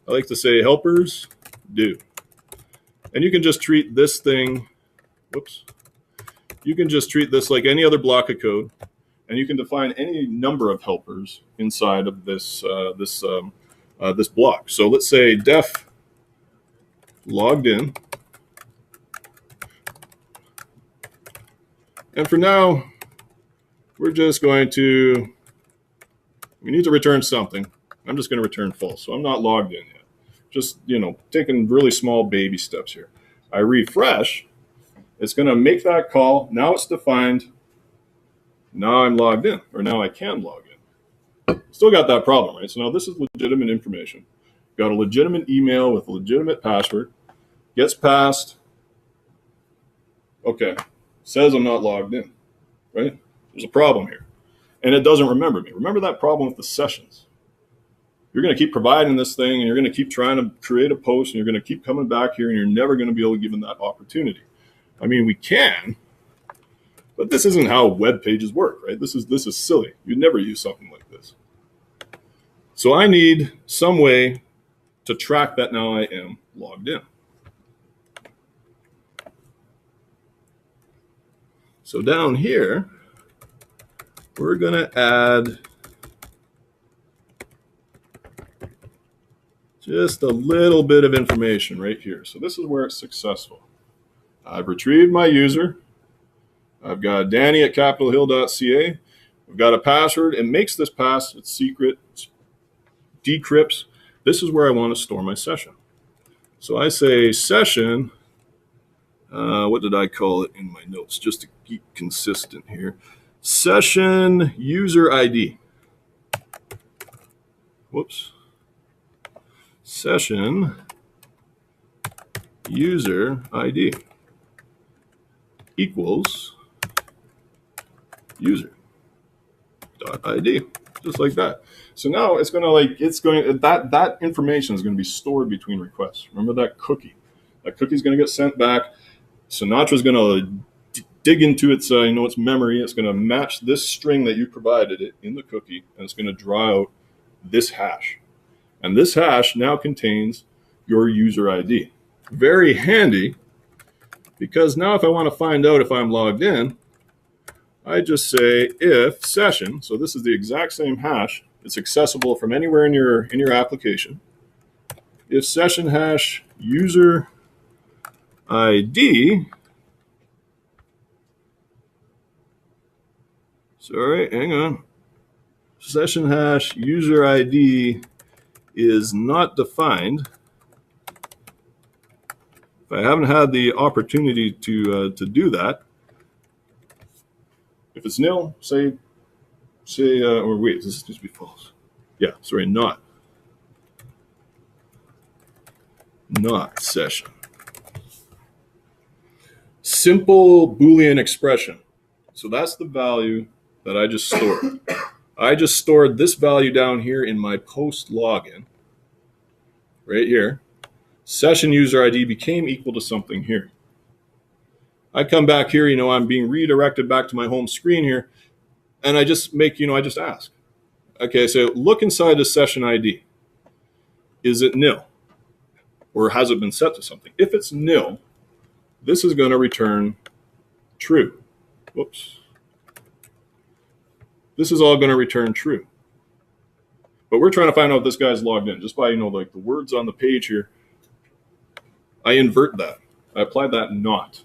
I like to say helpers do. And you can just treat this thing, whoops. You can just treat this like any other block of code, and you can define any number of helpers inside of this this block. So let's say def logged in. And for now, we're just going to, we need to return something. I'm just going to return false. So I'm not logged in yet. Just, you know, taking really small baby steps here. I refresh. It's going to make that call. Now it's defined. Now I'm logged in, or now I can log in. Still got that problem, right? So now this is legitimate information. Got a legitimate email with a legitimate password. Gets passed. Okay. Says I'm not logged in, right? There's a problem here. And it doesn't remember me. Remember that problem with the sessions. You're going to keep providing this thing, and you're going to keep trying to create a post, and you're going to keep coming back here, and you're never going to be able to give them that opportunity. I mean, we can, but this isn't how web pages work, right? This is silly. You'd never use something like this. So I need some way to track that now I am logged in. So down here, we're going to add just a little bit of information right here. So this is where it's successful. I've retrieved my user. I've got Danny at capitolhill.ca. We've got a password. It makes this pass. It's secret. It decrypts. This is where I want to store my session. So I say session. What did I call it in my notes? Just to keep consistent here. Session user ID. Whoops. Session user ID equals user dot ID, just like that. So now it's going to that information is going to be stored between requests. Remember that cookie? That cookie is going to get sent back. Sinatra is going to dig into its its memory. It's going to match this string that you provided it in the cookie, and it's going to draw out this hash. And this hash now contains your user ID. Very handy, because now if I want to find out if I'm logged in, I just say if session, so this is the exact same hash, it's accessible from anywhere in your application. If session hash user ID, sorry, hang on. Session hash user ID is not defined. If I haven't had the opportunity to do that, if it's nil, say, or wait, this needs to be false. Yeah, sorry, not session. Simple Boolean expression. So that's the value that I just stored. I just stored this value down here in my post login, right here. Session user ID became equal to something here. I come back here, I'm being redirected back to my home screen here, and I just I just ask. Okay, so look inside the session ID. Is it nil? Or has it been set to something? If it's nil, this is going to return true. Whoops. This is all going to return true. But we're trying to find out if this guy's logged in just by, like the words on the page here. I invert that. I apply that not.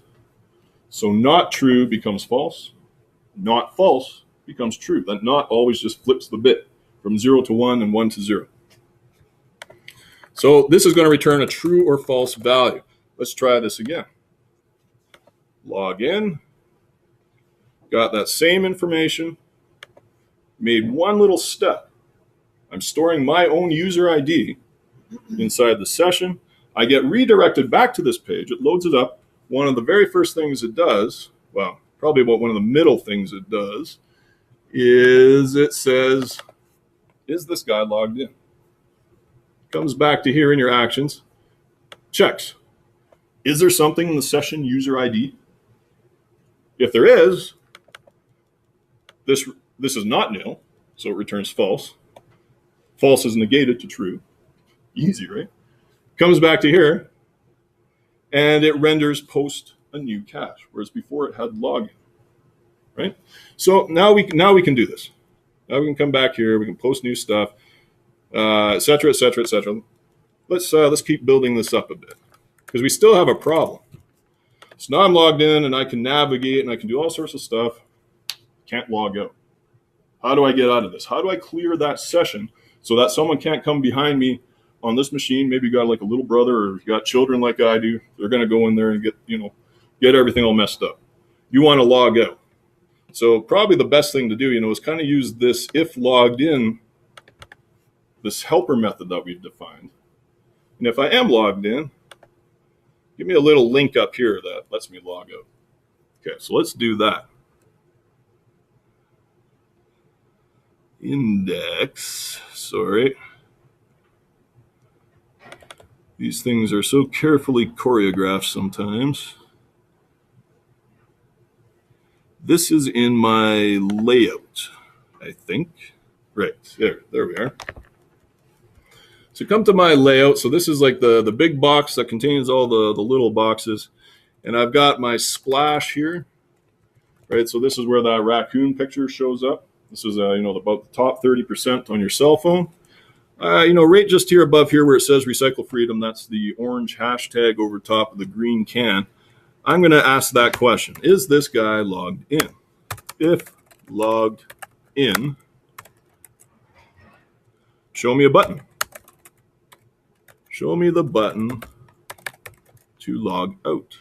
So not true becomes false. Not false becomes true. That not always just flips the bit from 0 to 1 and 1 to 0. So this is going to return a true or false value. Let's try this again. Log in. Got that same information. Made one little step. I'm storing my own user ID inside the session. I get redirected back to this page. It loads it up. One of the very first things it does, well, probably about one of the middle things it does, is it says, is this guy logged in? Comes back to here in your actions, checks. Is there something in the session user ID? If there is, this is not nil, so it returns false. False is negated to true. Easy, right? Comes back to here, and it renders post a new cache, whereas before it had login, right? So now we can do this. Now we can come back here, we can post new stuff, et cetera, et cetera, et cetera. Let's keep building this up a bit, because we still have a problem. So now I'm logged in, and I can navigate, and I can do all sorts of stuff. Can't log out. How do I get out of this? How do I clear that session so that someone can't come behind me on this machine? Maybe you got like a little brother, or you got children like I do. They're going to go in there and get everything all messed up. You want to log out. So probably the best thing to do, is kind of use this if logged in, this helper method that we've defined. And if I am logged in, give me a little link up here that lets me log out. Okay, so let's do that. Index, sorry. These things are so carefully choreographed sometimes. This is in my layout, I think. Right, there we are. So come to my layout. So this is like the big box that contains all the little boxes. And I've got my splash here, right? So this is where that raccoon picture shows up. This is, about the top 30% on your cell phone. Right just here above here where it says Recycle Freedom, that's the orange hashtag over top of the green can. I'm going to ask that question. Is this guy logged in? If logged in, show me a button. Show me the button to log out.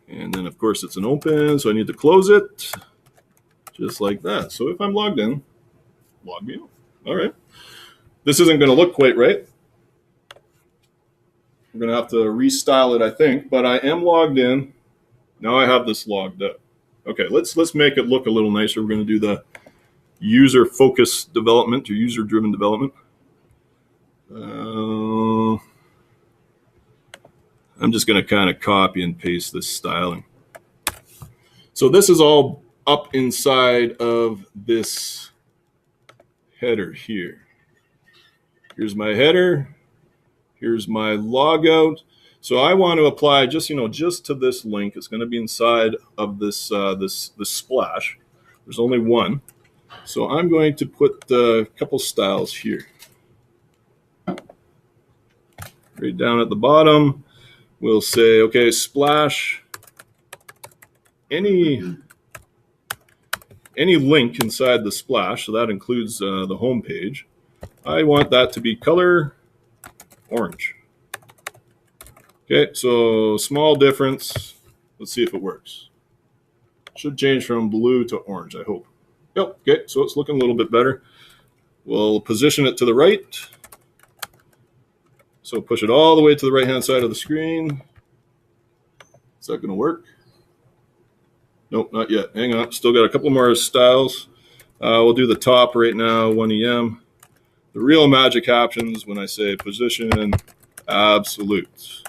And then, of course, it's an open, so I need to close it, just like that. So if I'm logged in, log me out. All right. This isn't going to look quite right. We're going to have to restyle it, I think, but I am logged in. Now I have this logged up. Okay, let's make it look a little nicer. We're going to do the user-focused development or user-driven development. I'm just going to kind of copy and paste this styling. So this is all up inside of this header here. Here's my header. Here's my logout. So I want to apply just to this link. It's going to be inside of this this splash. There's only one. So I'm going to put a couple styles here. Right down at the bottom. We'll say, okay, splash any link inside the splash, so that includes the home page. I want that to be color orange. Okay, so small difference. Let's see if it works. Should change from blue to orange, I hope. Yep, okay, so it's looking a little bit better. We'll position it to the right. So push it all the way to the right-hand side of the screen. Is that going to work? Nope, not yet. Hang on. Still got a couple more styles. We'll do the top right now, 1EM. The real magic happens when I say position absolute.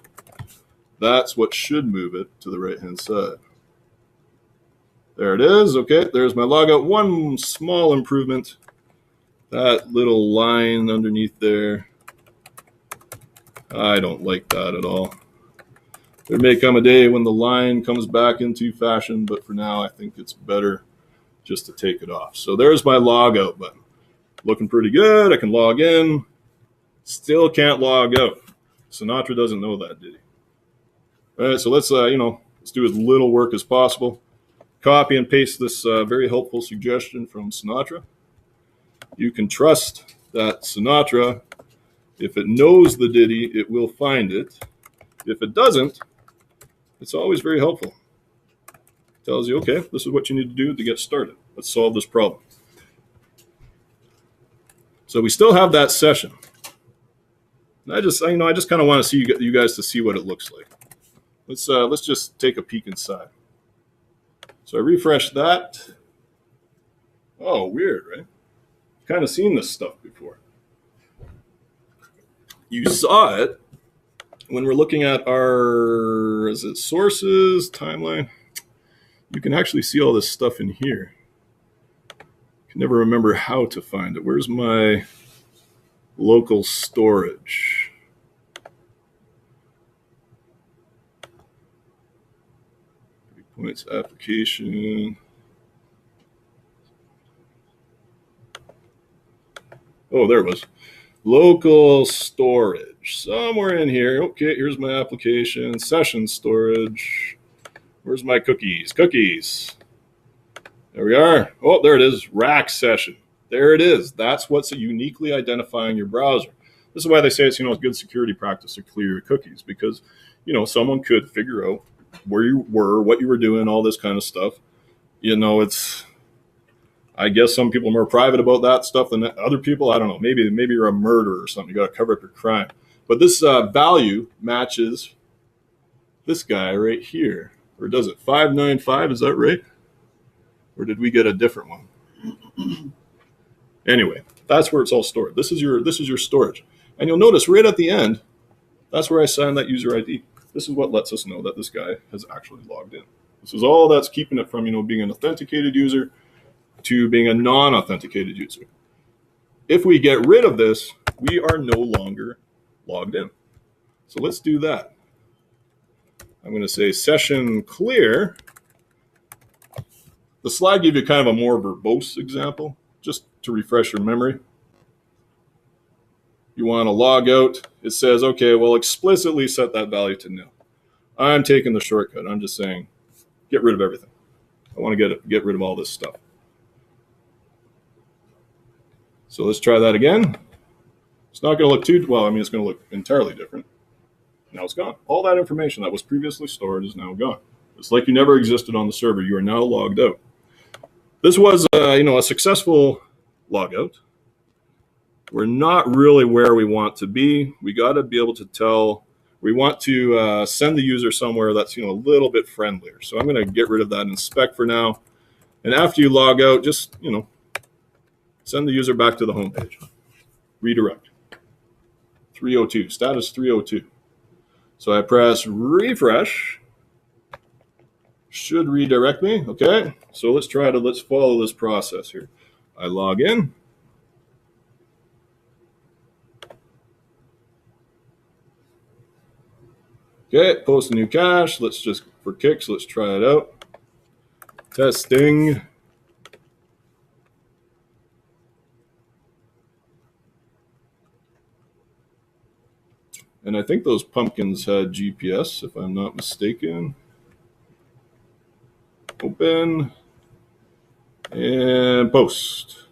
That's what should move it to the right-hand side. There it is. Okay, there's my logout. One small improvement. That little line underneath there. I don't like that at all. There may come a day when the line comes back into fashion, but for now I think it's better just to take it off. So there's my logout button. Looking pretty good. I can log in. Still can't log out. Sinatra doesn't know that, did he? All right, so let's let's do as little work as possible. Copy and paste this very helpful suggestion from Sinatra. You can trust that Sinatra, if it knows the ditty, it will find it. If it doesn't, it's always very helpful. It tells you, okay, this is what you need to do to get started. Let's solve this problem. So we still have that session. And I just kind of want to see you guys to see what it looks like. Let's just take a peek inside. So I refresh that. Oh, weird, right? Kind of seen this stuff before. You saw it when we're looking at our, is it sources, timeline? You can actually see all this stuff in here. I can never remember how to find it. Where's my local storage? Points application. Oh, there it was. Local storage. Somewhere in here. Okay, here's my application. Session storage. Where's my cookies? Cookies. There we are. Oh, there it is. Rack session. There it is. That's what's uniquely identifying your browser. This is why they say it's, a good security practice to clear your cookies, because, someone could figure out where you were, what you were doing, all this kind of stuff. I guess some people are more private about that stuff than other people. I don't know. Maybe you're a murderer or something. You got to cover up your crime. But this value matches this guy right here. Or does it? 595, is that right? Or did we get a different one? Anyway, that's where it's all stored. This is your storage. And you'll notice right at the end, that's where I signed that user ID. This is what lets us know that this guy has actually logged in. This is all that's keeping it from, being an authenticated user to being a non-authenticated user. If we get rid of this, we are no longer logged in. So let's do that. I'm going to say session clear. The slide gave you kind of a more verbose example, just to refresh your memory. You want to log out. It says, okay, well, explicitly set that value to nil. I'm taking the shortcut. I'm just saying, get rid of everything. I want to get rid of all this stuff. So let's try that again. It's not going to look too well. It's going to look entirely different. Now it's gone. All that information that was previously stored is now gone. It's like you never existed on the server. You are now logged out. This was, a successful logout. We're not really where we want to be. We got to be able to tell. We want to send the user somewhere that's a little bit friendlier. So I'm going to get rid of that inspect for now. And after you log out, just send the user back to the home page. Redirect. 302. Status 302. So I press refresh. Should redirect me. Okay. So let's follow this process here. I log in. Okay, post a new cache. For kicks, let's try it out. Testing. And I think those pumpkins had GPS, if I'm not mistaken. Open. And post.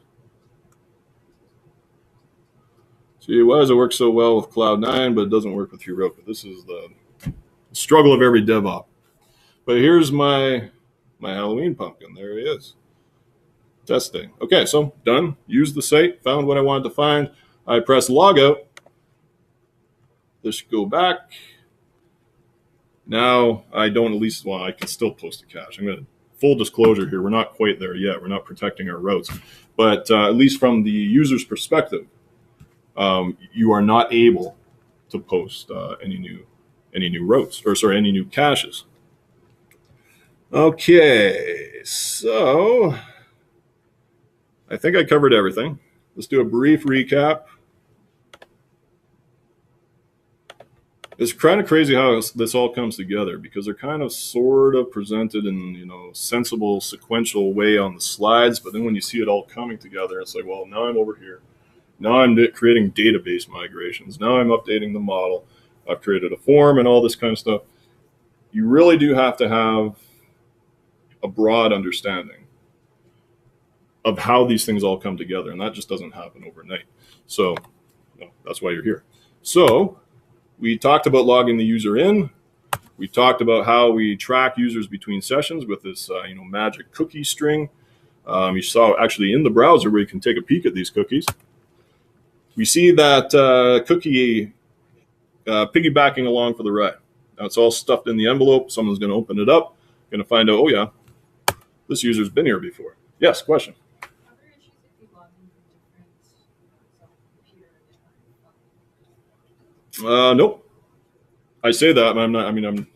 See, why does it work so well with Cloud9, but it doesn't work with Heroku? This is the struggle of every DevOps. But here's my Halloween pumpkin. There he is. Testing. Okay, so done. Used the site, found what I wanted to find. I press logout. This should go back. Now I don't I can still post a cache. I'm going to full disclosure here. We're not quite there yet. We're not protecting our routes. But at least from the user's perspective, you are not able to post any new routes, any new caches. Okay, so I think I covered everything. Let's do a brief recap. It's kind of crazy how this all comes together, because they're kind of sort of presented in, sensible, sequential way on the slides. But then when you see it all coming together, it's like, well, now I'm over here. Now I'm creating database migrations. Now I'm updating the model. I've created a form and all this kind of stuff. You really do have to have a broad understanding of how these things all come together, and that just doesn't happen overnight. So that's why you're here. So we talked about logging the user in. We talked about how we track users between sessions with this magic cookie string. You saw actually in the browser where you can take a peek at these cookies. We see that cookie piggybacking along for the ride. Now it's all stuffed in the envelope. Someone's going to open it up, going to find out, oh yeah, this user's been here before. Yes, question. Are there issues if you log in from different Nope. I say that, but I'm not. I mean, I'm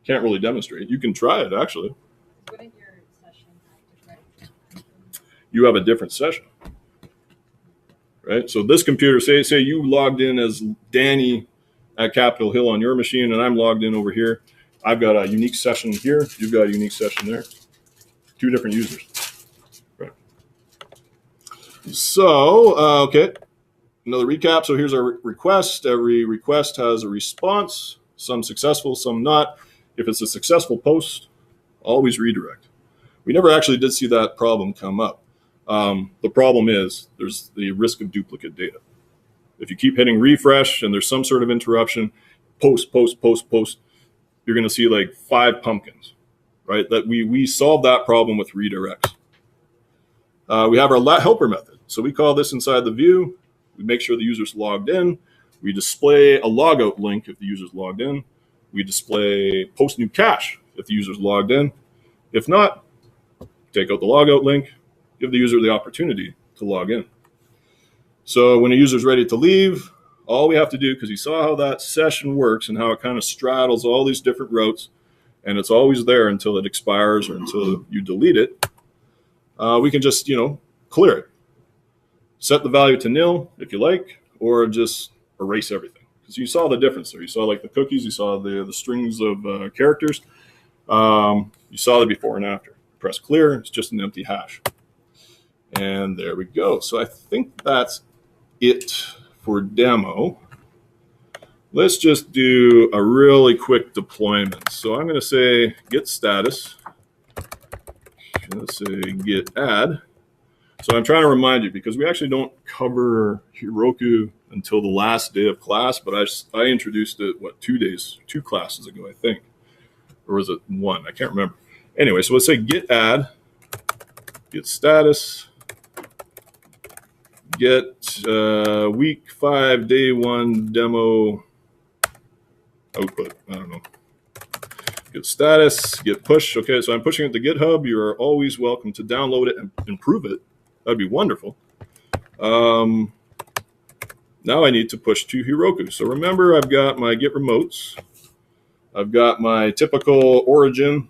can't really demonstrate. You can try it actually. Wouldn't your session have different? You have a different session, right? So this computer, say you logged in as Danny at Capitol Hill on your machine, and I'm logged in over here. I've got a unique session here. You've got a unique session there. Two different users. Right. So, okay. Another recap. So here's our request. Every request has a response. Some successful, some not. If it's a successful post, always redirect. We never actually did see that problem come up. The problem is there's the risk of duplicate data. If you keep hitting refresh and there's some sort of interruption, post, you're going to see like 5 pumpkins, right? That we solved that problem with redirects. We have our helper method. So we call this inside the view. We make sure the user's logged in. We display a logout link if the user's logged in. We display post new cache if the user's logged in. If not, take out the logout link, give the user the opportunity to log in. So when a user's ready to leave, all we have to do, because you saw how that session works and how it kind of straddles all these different routes, and it's always there until it expires or until you delete it, we can just, clear it. Set the value to nil if you like, or just erase everything. Because you saw the difference there. You saw like the cookies, you saw the strings of characters. You saw the before and after. Press clear, it's just an empty hash. And there we go. So I think that's it for demo. Let's just do a really quick deployment. So I'm going to say git status. Let's say git add. So I'm trying to remind you, because we actually don't cover Heroku until the last day of class, but I introduced it, 2 classes ago, I think. Or was it 1? I can't remember. Anyway, so let's say git add, git status, get week 5, day 1 demo output. I don't know. Git status, git push. Okay, so I'm pushing it to GitHub. You are always welcome to download it and improve it. That'd be wonderful. Now I need to push to Heroku. So remember, I've got my Git remotes. I've got my typical origin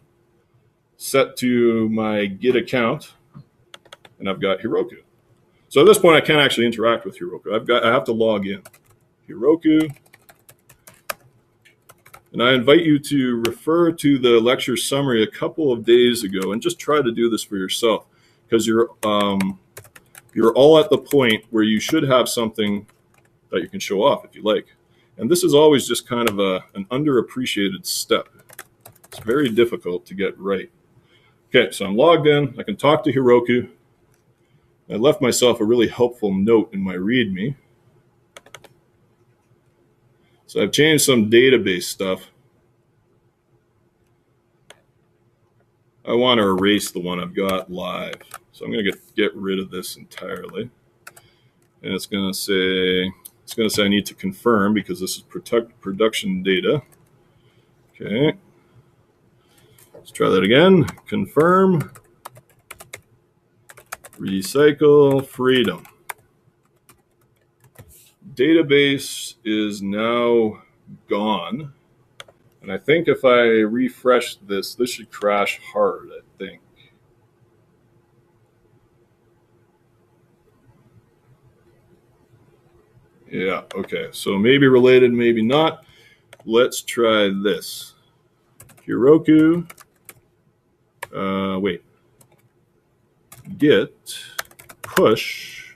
set to my Git account, and I've got Heroku. So at this point, I can't actually interact with Heroku. I have to log in. Heroku. And I invite you to refer to the lecture summary a couple of days ago and just try to do this for yourself, because you're all at the point where you should have something that you can show off if you like. And this is always just kind of an underappreciated step. It's very difficult to get right. Okay, so I'm logged in. I can talk to Heroku. I left myself a really helpful note in my README. So I've changed some database stuff. I want to erase the one I've got live. So I'm going to get rid of this entirely. And it's going to say I need to confirm, because this is production data. Okay. Let's try that again. Confirm. Recycle freedom. Database is now gone. And I think if I refresh this should crash hard, I think. Yeah, okay. So maybe related, maybe not. Let's try this. Heroku. Wait. Git push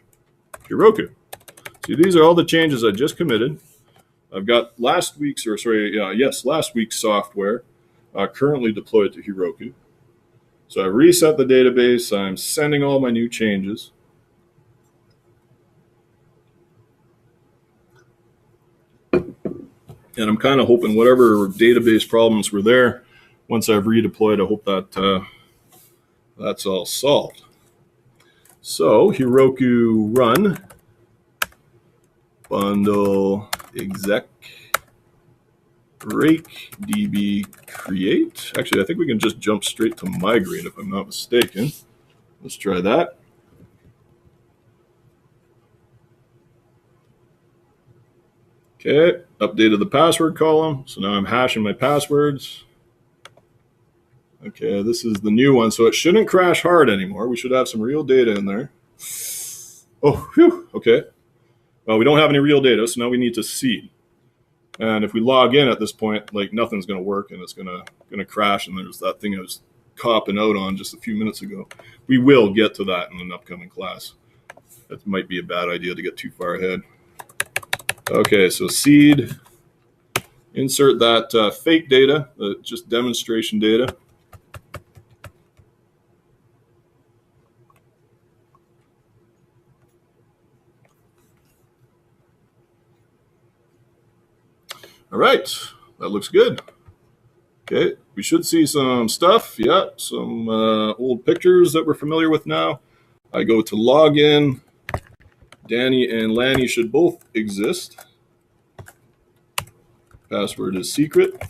Heroku. See, these are all the changes I just committed. I've got last week's software currently deployed to Heroku. So I reset the database. I'm sending all my new changes. And I'm kind of hoping whatever database problems were there, once I've redeployed, I hope that that's all solved. So Heroku run bundle exec rake db create. Actually, I think we can just jump straight to migrate if I'm not mistaken. Let's try that. Okay, updated the password column. So now I'm hashing my passwords. Okay, this is the new one. So it shouldn't crash hard anymore. We should have some real data in there. Oh, whew, okay. Well, we don't have any real data, so now we need to seed. And if we log in at this point, like nothing's going to work and it's going to crash. And there's that thing I was copping out on just a few minutes ago. We will get to that in an upcoming class. That might be a bad idea to get too far ahead. Okay, so seed, insert that fake data, just demonstration data. All right, that looks good. Okay, we should see some stuff. Yeah, some old pictures that we're familiar with now. I go to login. Danny and Lanny should both exist. Password is secret.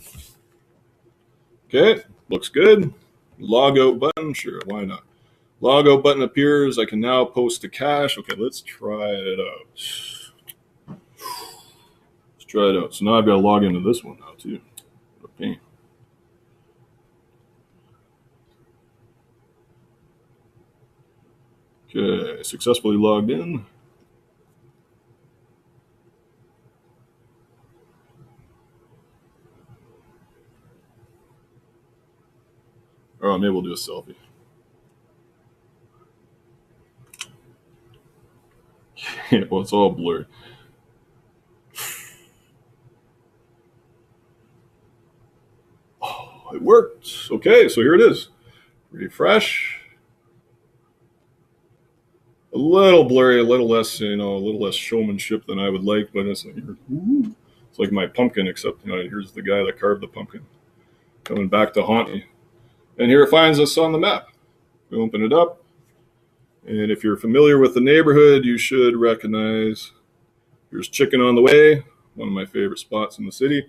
Okay, looks good. Log out button, sure, why not? Log out button appears. I can now post to cache. Okay, let's try it out. Let's try it out. So now I've got to log into this one now too. Okay. Okay, successfully logged in. Oh, maybe we'll do a selfie. Yeah, well, it's all blurred. Oh, it worked. Okay, so here it is. Refresh. A little blurry, a little less, a little less showmanship than I would like, but it's like my pumpkin, except here's the guy that carved the pumpkin coming back to haunt me. And here it finds us on the map. We open it up. And if you're familiar with the neighborhood, you should recognize here's Chicken on the Way, one of my favorite spots in the city.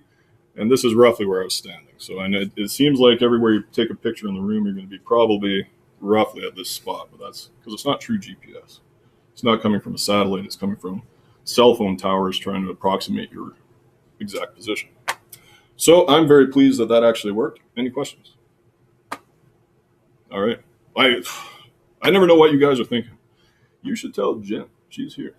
And this is roughly where I was standing. So I know it seems like everywhere you take a picture in the room, you're going to be probably roughly at this spot. But that's because it's not true GPS. It's not coming from a satellite. It's coming from cell phone towers trying to approximate your exact position. So I'm very pleased that actually worked. Any questions? All right. I never know what you guys are thinking. You should tell Jen. She's here.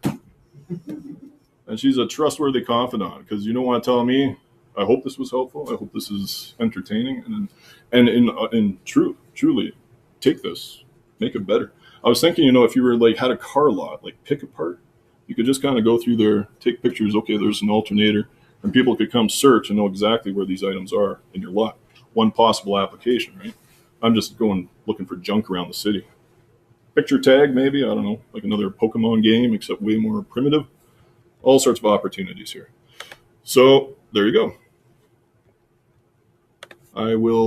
And she's a trustworthy confidant because you don't want to tell me, I hope this was helpful. I hope this is entertaining. And in truly, take this, make it better. I was thinking, if you were had a car lot, pick apart, you could just kind of go through there, take pictures. Okay, there's an alternator, and people could come search and know exactly where these items are in your lot. One possible application, right? I'm just going looking for junk around the city. Picture tag, maybe, I don't know, like another Pokemon game, except way more primitive. All sorts of opportunities here. So there you go. I will